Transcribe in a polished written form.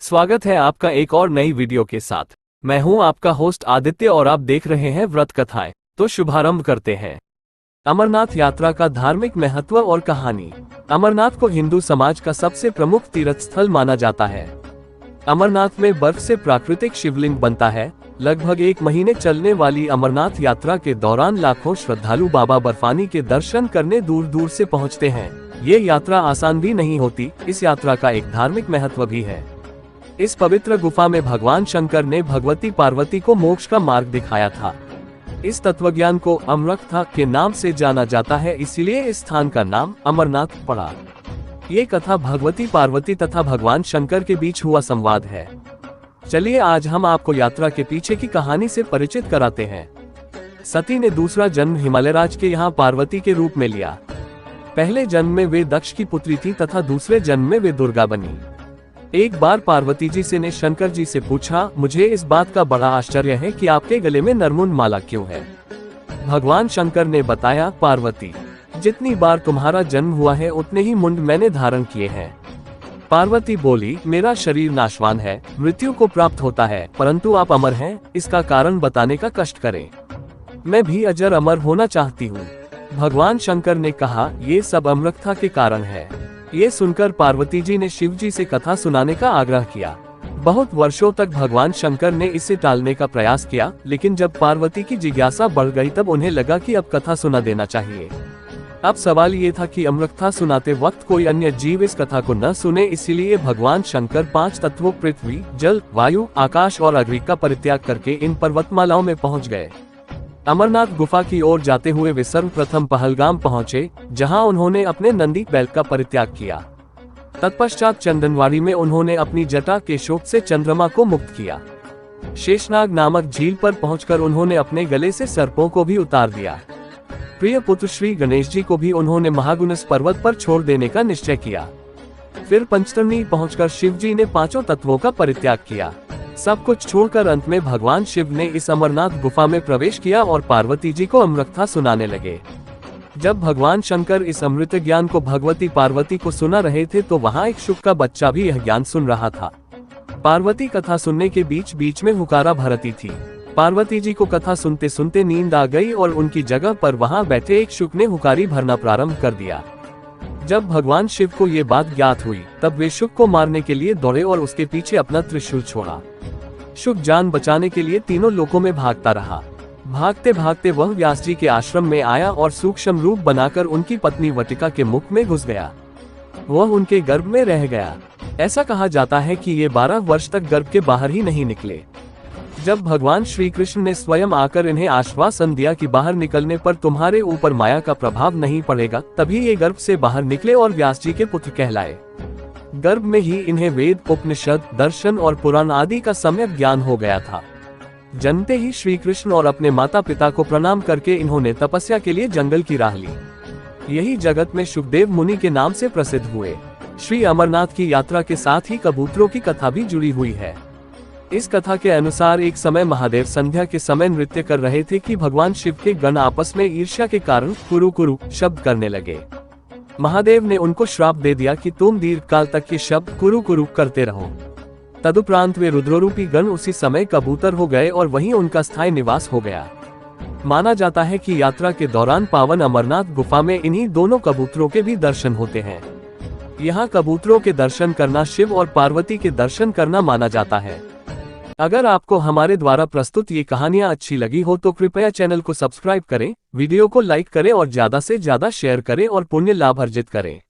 स्वागत है आपका एक और नई वीडियो के साथ। मैं हूं आपका होस्ट आदित्य और आप देख रहे हैं व्रत कथाएं। तो शुभारंभ करते हैं। अमरनाथ यात्रा का धार्मिक महत्व और कहानी। अमरनाथ को हिंदू समाज का सबसे प्रमुख तीर्थ स्थल माना जाता है। अमरनाथ में बर्फ से प्राकृतिक शिवलिंग बनता है। लगभग 1 महीने चलने वाली अमरनाथ यात्रा के दौरान लाखों श्रद्धालु बाबा बर्फानी के दर्शन करने दूर दूर से पहुंचते हैं। ये यात्रा आसान भी नहीं होती। इस यात्रा का एक धार्मिक महत्व भी है। इस पवित्र गुफा में भगवान शंकर ने भगवती पार्वती को मोक्ष का मार्ग दिखाया था। इस तत्वज्ञान को अमरनाथ के नाम से जाना जाता है, इसलिए इस स्थान का नाम अमरनाथ पड़ा। ये कथा भगवती पार्वती तथा भगवान शंकर के बीच हुआ संवाद है। चलिए आज हम आपको यात्रा के पीछे की कहानी से परिचित कराते हैं। सती ने दूसरा जन्म हिमालयराज के यहाँ पार्वती के रूप में लिया। पहले जन्म में वे दक्ष की पुत्री थी तथा दूसरे जन्म में वे दुर्गा बनी। एक बार पार्वती जी से ने शंकर जी से पूछा, मुझे इस बात का बड़ा आश्चर्य है कि आपके गले में नरमुंड माला क्यों है। भगवान शंकर ने बताया, पार्वती, जितनी बार तुम्हारा जन्म हुआ है उतने ही मुंड मैंने धारण किए हैं। पार्वती बोली, मेरा शरीर नाशवान है, मृत्यु को प्राप्त होता है, परंतु आप अमर हैं, इसका कारण बताने का कष्ट करें। मैं भी अजर अमर होना चाहती हूँ। भगवान शंकर ने कहा, ये सब अमरथा के कारण है। ये सुनकर पार्वती जी ने शिव जी से कथा सुनाने का आग्रह किया। बहुत वर्षों तक भगवान शंकर ने इसे टालने का प्रयास किया, लेकिन जब पार्वती की जिज्ञासा बढ़ गई तब उन्हें लगा कि अब कथा सुना देना चाहिए। अब सवाल ये था कि अमरकथा सुनाते वक्त कोई अन्य जीव इस कथा को न सुने, इसीलिए भगवान शंकर 5 तत्वों पृथ्वी, जल, वायु, आकाश और अग्नि का परित्याग करके इन पर्वतमालाओं में पहुंच गए। अमरनाथ गुफा की ओर जाते हुए वे सर्वप्रथम पहलगाम पहुंचे, जहां उन्होंने अपने नंदी बैल का परित्याग किया। तत्पश्चात चंदनवाड़ी में उन्होंने अपनी जटा के शोक से चंद्रमा को मुक्त किया। शेषनाग नामक झील पर पहुंचकर उन्होंने अपने गले से सर्पों को भी उतार दिया। प्रिय पुत्र श्री गणेश जी को भी उन्होंने महागुनस पर्वत पर छोड़ देने का निश्चय किया। फिर पंचतरणी पहुंचकर शिव जी ने 5 तत्वों का परित्याग किया। सब कुछ छोड़कर अंत में भगवान शिव ने इस अमरनाथ गुफा में प्रवेश किया और पार्वती जी को अमरकथा सुनाने लगे। जब भगवान शंकर इस अमृत ज्ञान को भगवती पार्वती को सुना रहे थे तो वहाँ एक शुक का बच्चा भी यह ज्ञान सुन रहा था। पार्वती कथा सुनने के बीच बीच में हुकारा भरती थी। पार्वती जी को कथा सुनते सुनते नींद आ गई और उनकी जगह पर वहाँ बैठे एक शुक ने हुकारी भरना प्रारंभ कर दिया। जब भगवान शिव को ये बात ज्ञात हुई तब वे शुक को मारने के लिए दौड़े और उसके पीछे अपना त्रिशूल छोड़ा। शुक जान बचाने के लिए तीनों लोकों में भागता रहा। भागते भागते वह व्यास जी के आश्रम में आया और सूक्ष्म रूप बनाकर उनकी पत्नी वटिका के मुख में घुस गया। वह उनके गर्भ में रह गया। ऐसा कहा जाता है कि ये 12 वर्ष तक गर्भ के बाहर ही नहीं निकले। जब भगवान श्री कृष्ण ने स्वयं आकर इन्हें आश्वासन दिया कि बाहर निकलने पर तुम्हारे ऊपर माया का प्रभाव नहीं पड़ेगा, तभी ये गर्भ से बाहर निकले और व्यास जी के पुत्र कहलाए। गर्भ में ही इन्हें वेद, उपनिषद, दर्शन और पुराण आदि का सम्यक ज्ञान हो गया था। जन्मते ही श्री कृष्ण और अपने माता पिता को प्रणाम करके इन्होंने तपस्या के लिए जंगल की राह ली। यही जगत में शुकदेव मुनि के नाम से प्रसिद्ध हुए। श्री अमरनाथ की यात्रा के साथ ही कबूतरों की कथा भी जुड़ी हुई है। इस कथा के अनुसार एक समय महादेव संध्या के समय नृत्य कर रहे थे कि भगवान शिव के गण आपस में ईर्ष्या के कारण कुरु कुरु शब्द करने लगे। महादेव ने उनको श्राप दे दिया कि तुम दीर्घकाल तक ये शब्द कुरु कुरु करते रहो। तदुपरांत वे रुद्ररूपी गण उसी समय कबूतर हो गए और वहीं उनका स्थायी निवास हो गया। माना जाता है कि यात्रा के दौरान पावन अमरनाथ गुफा में इन्हीं दोनों कबूतरों के भी दर्शन होते हैं। यहाँ कबूतरों के दर्शन करना शिव और पार्वती के दर्शन करना माना जाता है। अगर आपको हमारे द्वारा प्रस्तुत ये कहानियाँ अच्छी लगी हो तो कृपया चैनल को सब्सक्राइब करें, वीडियो को लाइक करें और ज्यादा से ज्यादा शेयर करें और पुण्य लाभ अर्जित करें।